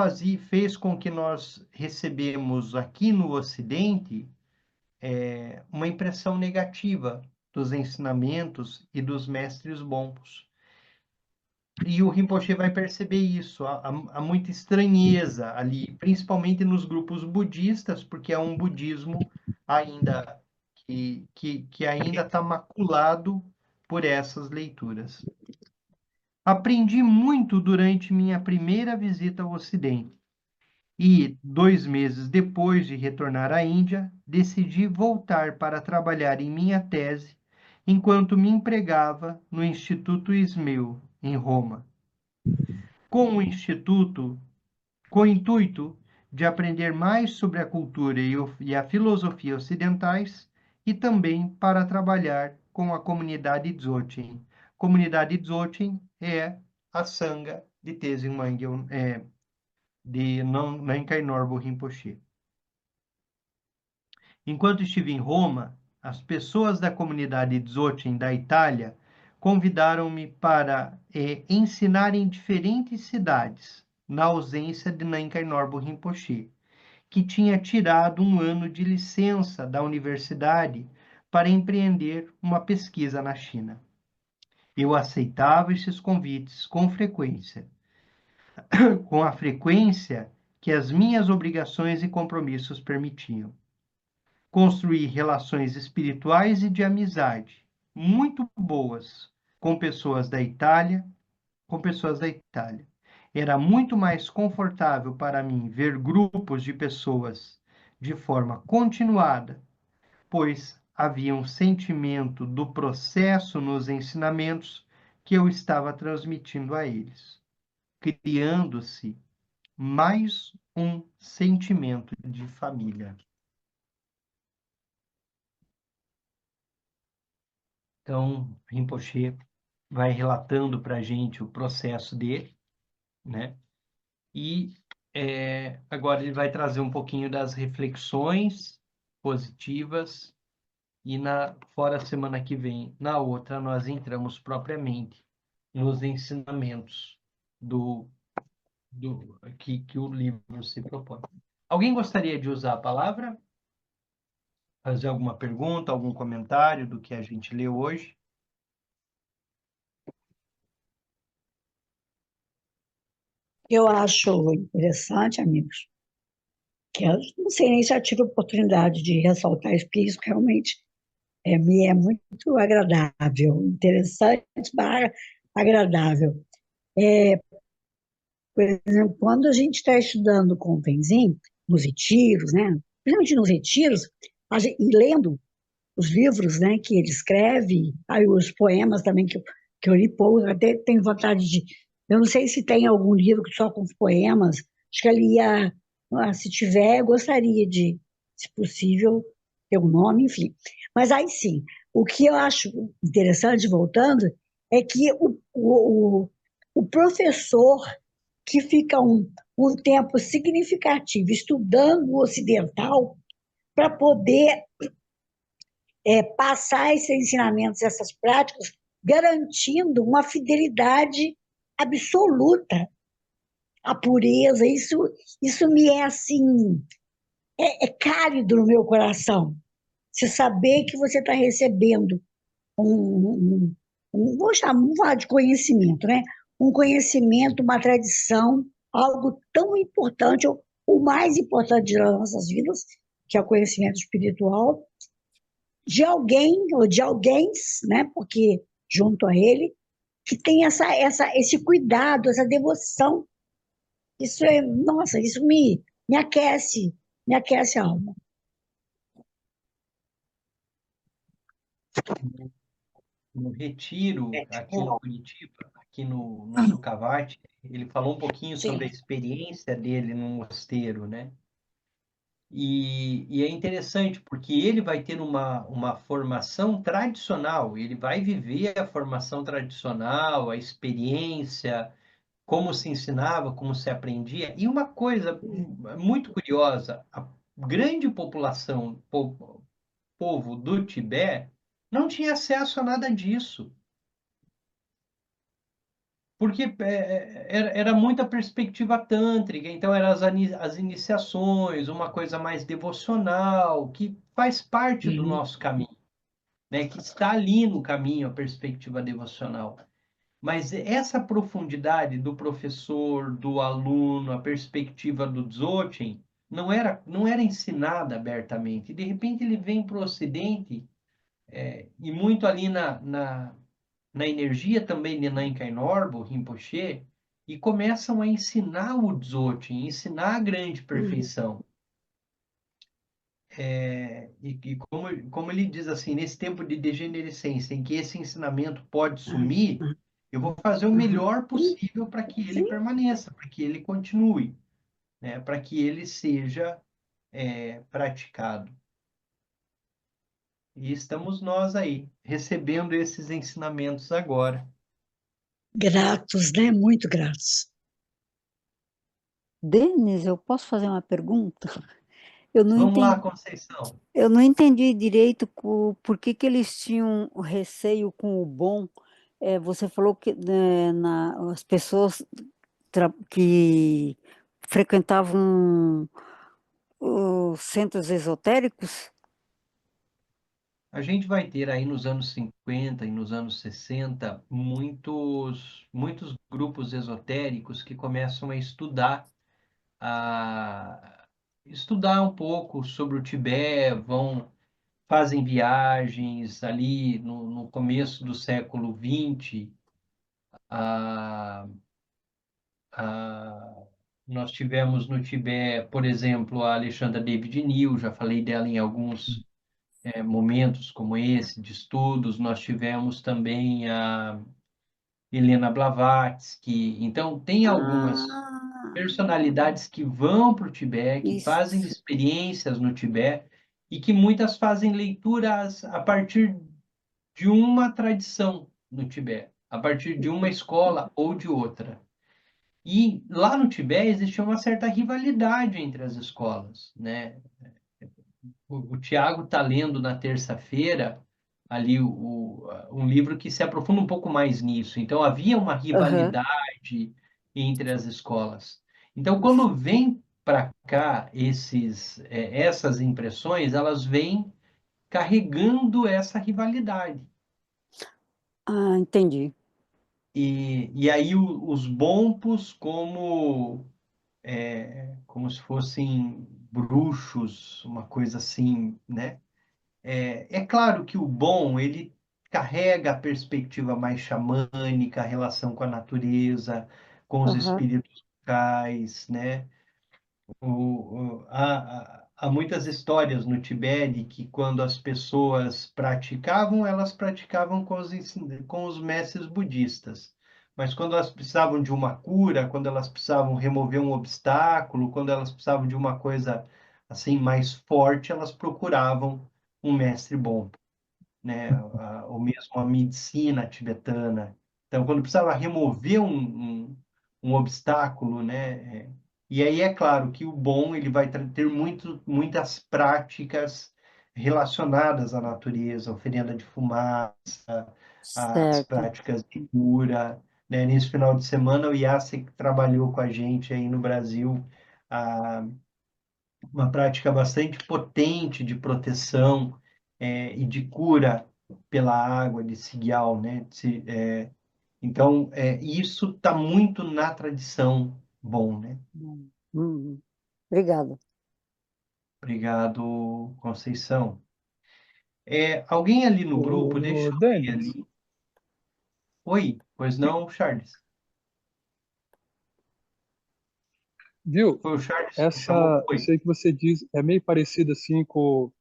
fez com que nós recebemos aqui no Ocidente uma impressão negativa dos ensinamentos e dos mestres bons. E o Rinpoche vai perceber isso, há muita estranheza ali, principalmente nos grupos budistas, porque é um budismo ainda que ainda está maculado por essas leituras. Aprendi muito durante minha primeira visita ao Ocidente. E, 2 meses depois de retornar à Índia, decidi voltar para trabalhar em minha tese enquanto me empregava no Instituto Ismeu, em Roma. Com o Instituto, com o intuito de aprender mais sobre a cultura e a filosofia ocidentais e também para trabalhar com a comunidade Dzogchen. Comunidade Dzogchen é a Sangha de Tenzin Wangyal, de Nankai Norbu Rinpoche. Enquanto estive em Roma, as pessoas da comunidade Dzogchen da Itália convidaram-me para ensinar em diferentes cidades, na ausência de Nankai Norbu Rinpoche, que tinha tirado um ano de licença da universidade para empreender uma pesquisa na China. Eu aceitava esses convites com frequência, com a frequência que as minhas obrigações e compromissos permitiam. Construí relações espirituais e de amizade muito boas com pessoas da Itália, Era muito mais confortável para mim ver grupos de pessoas de forma continuada, pois havia um sentimento do processo nos ensinamentos que eu estava transmitindo a eles, criando-se mais um sentimento de família. Então, Rinpoche vai relatando para a gente o processo dele, né? E agora ele vai trazer um pouquinho das reflexões positivas e fora a semana que vem, na outra, nós entramos propriamente nos ensinamentos que o livro se propõe. Alguém gostaria de usar a palavra? Fazer alguma pergunta, algum comentário do que a gente leu hoje? Eu acho interessante, amigos, que eu não sei nem se eu tive a oportunidade de ressaltar isso, porque isso realmente me é muito agradável, interessante, barra agradável. Por exemplo, quando a gente está estudando com o Tenzin, nos retiros, né? Principalmente nos retiros, e lendo os livros, né, que ele escreve, aí os poemas também que eu li pouco, até tenho vontade de... Eu não sei se tem algum livro só com os poemas, acho que ele ia... Se tiver, eu gostaria de, se possível, ter um nome, enfim. Mas aí sim, o que eu acho interessante, voltando, é que o professor que fica um tempo significativo estudando o ocidental para poder passar esses ensinamentos, essas práticas, garantindo uma fidelidade absoluta à pureza. Isso me é assim, cálido no meu coração. Você saber que você está recebendo vou falar de conhecimento, né? Um conhecimento, uma tradição, algo tão importante, o mais importante das nossas vidas, que é o conhecimento espiritual, de alguém ou de alguém, né? Porque junto a ele, que tem esse cuidado, essa devoção. Isso é, nossa, isso me aquece a alma. No retiro aqui em Curitiba, aqui no Sucavati, ele falou um pouquinho sobre a Sim. experiência dele no mosteiro, né? E é interessante porque ele vai ter uma formação tradicional, ele vai viver a formação tradicional, a experiência, como se ensinava, como se aprendia. E uma coisa muito curiosa, a grande população, povo do Tibete, não tinha acesso a nada disso. Porque era muita perspectiva tântrica, então eram as iniciações, uma coisa mais devocional, que faz parte do Uhum. nosso caminho, né? Que está ali no caminho, a perspectiva devocional. Mas essa profundidade do professor, do aluno, a perspectiva do Dzogchen, não era ensinada abertamente. De repente ele vem para o Ocidente, e muito ali na energia também de Nankai Norbu, Rinpoche, e começam a ensinar o Dzogchen, ensinar a grande Uhum. perfeição. E como ele diz assim, nesse tempo de degenerescência, em que esse ensinamento pode sumir, Ah, eu vou fazer o aham. melhor Sim, possível para que ele sim. permaneça, para que ele continue, né? Para que ele seja praticado. E estamos nós aí, recebendo esses ensinamentos agora. Gratos, né? Muito gratos. Denis, eu posso fazer uma pergunta? Eu não Vamos lá, entendi, Conceição. eu não entendi direito por que que eles tinham receio com o bom. Você falou que as pessoas que frequentavam os centros esotéricos. A gente vai ter aí nos anos 50 e nos anos 60 muitos grupos esotéricos que começam a estudar um pouco sobre o Tibete, fazem viagens ali no começo do século XX. A, a, Nós tivemos no Tibete, por exemplo, a Alexandra David Neal, já falei dela em alguns momentos como esse de estudos. Nós tivemos também a Helena Blavatsky. Então, tem algumas Ah, personalidades que vão para o Tibete, que fazem isso. experiências no Tibete e que muitas fazem leituras a partir de uma tradição no Tibete, a partir de uma escola ou de outra. E lá no Tibete existia uma certa rivalidade entre as escolas, né? O Tiago está lendo na terça-feira ali um livro que se aprofunda um pouco mais nisso. Então, havia uma Aham. rivalidade entre as escolas. Então, quando vem para cá essas impressões, elas vêm carregando essa rivalidade. Ah, entendi. E aí os bompos como se fossem bruxos, uma coisa assim, né? É claro que o bom, ele carrega a perspectiva mais xamânica, a relação com a natureza, com os Aham. espíritos locais, né? Há muitas histórias no Tibete que quando as pessoas praticavam, elas praticavam com os mestres budistas. Mas quando elas precisavam de uma cura, quando elas precisavam remover um obstáculo, quando elas precisavam de uma coisa assim mais forte, elas procuravam um mestre bom, né? Ou mesmo a medicina tibetana. Então, quando precisava remover um obstáculo, né? E aí é claro que o bom ele vai ter muitas práticas relacionadas à natureza, oferenda de fumaça, as Certo. práticas de cura, né? Nesse final de semana, o Yassi trabalhou com a gente aí no Brasil, a uma prática bastante potente de proteção e de cura pela água de Sigyal, né? Então, isso está muito na tradição bom, né? Hum, obrigada. Obrigado, Conceição. Alguém ali no grupo, deixa Ô, eu ver Denis, ali. Oi, pois não, Charles? Viu? Foi o Charles que chamou? Essa, Oi. isso aí que você diz é meio parecido assim com,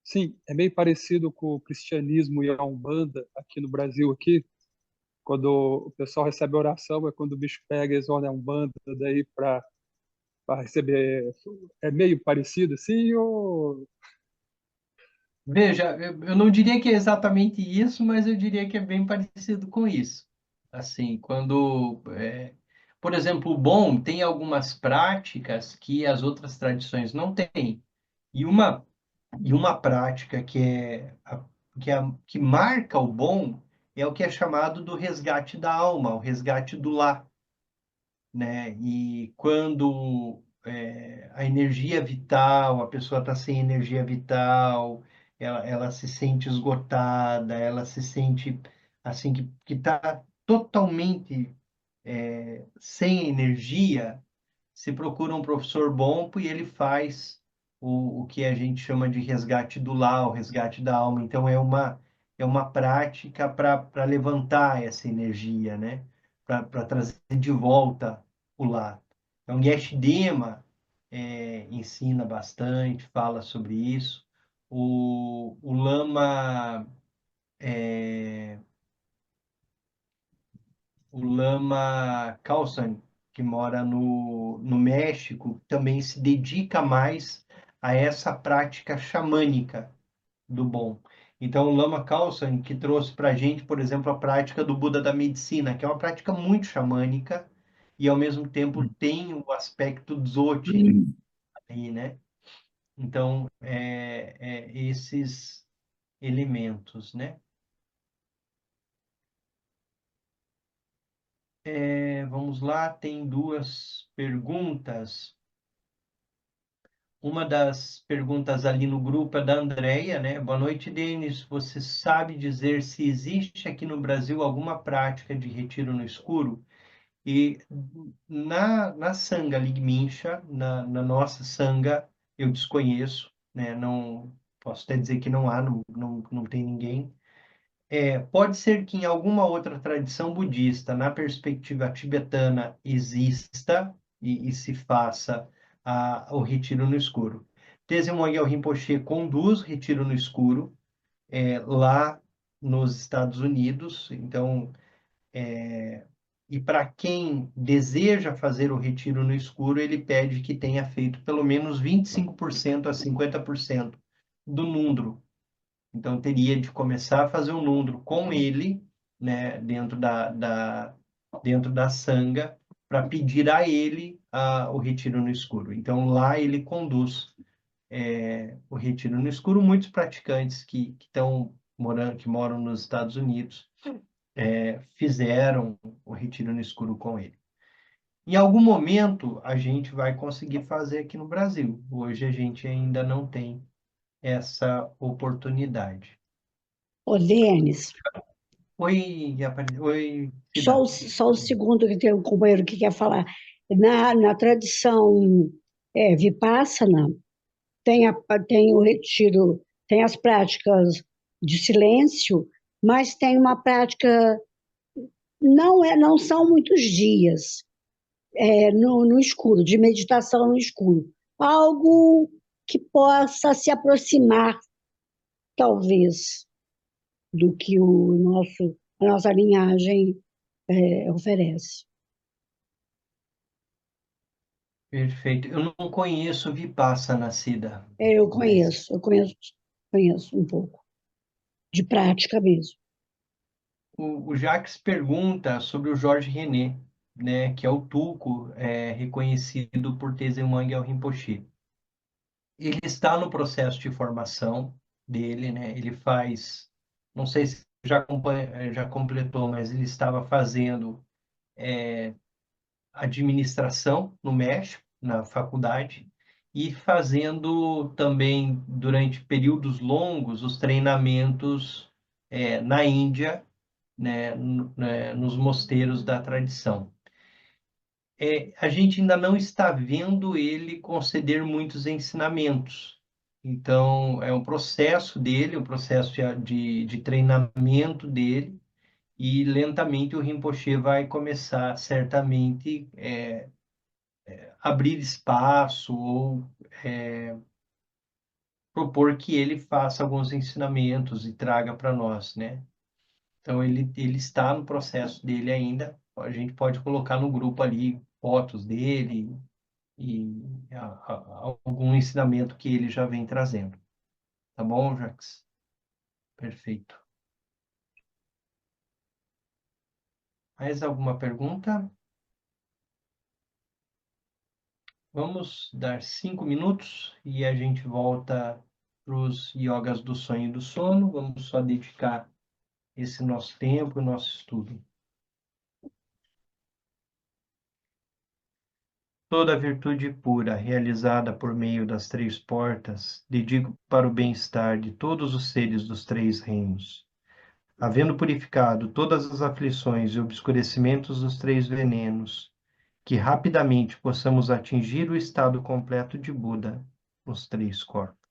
sim, é meio parecido com o cristianismo e a Umbanda aqui no Brasil aqui, quando o pessoal recebe a oração, é quando o bicho pega, eles vão na Umbanda daí para receber, é meio parecido assim ou Veja, eu não diria que é exatamente isso, mas eu diria que é bem parecido com isso. Assim, por exemplo, o bom tem algumas práticas que as outras tradições não têm. E uma prática que marca o bom é o que é chamado do resgate da alma, o resgate do lar, né? E quando a energia vital, a pessoa está sem energia vital, ela se sente esgotada, ela se sente assim que está totalmente sem energia, se procura um professor bom e ele faz o que a gente chama de resgate do lar, o resgate da alma. Então, é uma prática para levantar essa energia, né? Para trazer de volta o lar. Então, Geshe Dema ensina bastante, fala sobre isso. O Lama é, o Lama Khalsan, que mora no México, também se dedica mais a essa prática xamânica do bom. Então, o Lama Khalsan, que trouxe para a gente, por exemplo, a prática do Buda da medicina, que é uma prática muito xamânica e, ao mesmo tempo, tem o aspecto dzogchen aí, né? Então, esses elementos, né? Vamos lá, tem duas perguntas. Uma das perguntas ali no grupo é da Andrea, né? Boa noite, Denis. Você sabe dizer se existe aqui no Brasil alguma prática de retiro no escuro? E na Sangha Ligmincha, na nossa Sangha, eu desconheço, né? Não posso até dizer que não há, não tem ninguém. Pode ser que em alguma outra tradição budista, na perspectiva tibetana, exista e se faça o retiro no escuro. Tenzin Wangyal Rinpoche conduz retiro no escuro lá nos Estados Unidos. Então, e para quem deseja fazer o retiro no escuro, ele pede que tenha feito pelo menos 25% a 50% do número. Então, teria de começar a fazer um número com ele, né, dentro da sanga, para pedir a ele o retiro no escuro. Então, lá ele conduz o retiro no escuro. Muitos praticantes que estão morando, que moram nos Estados Unidos, fizeram o retiro no escuro com ele. Em algum momento, a gente vai conseguir fazer aqui no Brasil. Hoje, a gente ainda não tem essa oportunidade. Ô, Denis, Oi, só Cida. só o segundo que tem um companheiro que quer falar. Na tradição Vipassana, tem o retiro, tem as práticas de silêncio, mas tem uma prática, não são muitos dias, no escuro, de meditação no escuro. Algo que possa se aproximar, talvez, do que a nossa linhagem oferece. Perfeito. Eu não conheço Vipassana, Cida. Eu conheço um pouco, de prática mesmo. O Jacques pergunta sobre o Jorge René, né, que é o Tulku, reconhecido por Tenzin Wangyal Rinpoche. Ele está no processo de formação dele, né? Ele faz, não sei se já completou, mas ele estava fazendo administração no México, na faculdade, e fazendo também, durante períodos longos, os treinamentos na Índia, né, nos mosteiros da tradição. A gente ainda não está vendo ele conceder muitos ensinamentos. Então, é um processo dele, um processo de treinamento dele, E lentamente o Rinpoche vai começar, certamente, abrir espaço ou propor que ele faça alguns ensinamentos e traga para nós, né? Então, ele está no processo dele ainda. A gente pode colocar no grupo ali fotos dele e algum ensinamento que ele já vem trazendo. Tá bom, Jax? Perfeito. Mais alguma pergunta? Vamos dar 5 minutos e a gente volta para os yogas do sonho e do sono. Vamos só dedicar esse nosso tempo, nosso estudo. Toda virtude pura, realizada por meio das 3 portas, dedico para o bem-estar de todos os seres dos 3 reinos. Havendo purificado todas as aflições e obscurecimentos dos 3 venenos, que rapidamente possamos atingir o estado completo de Buda nos 3 corpos.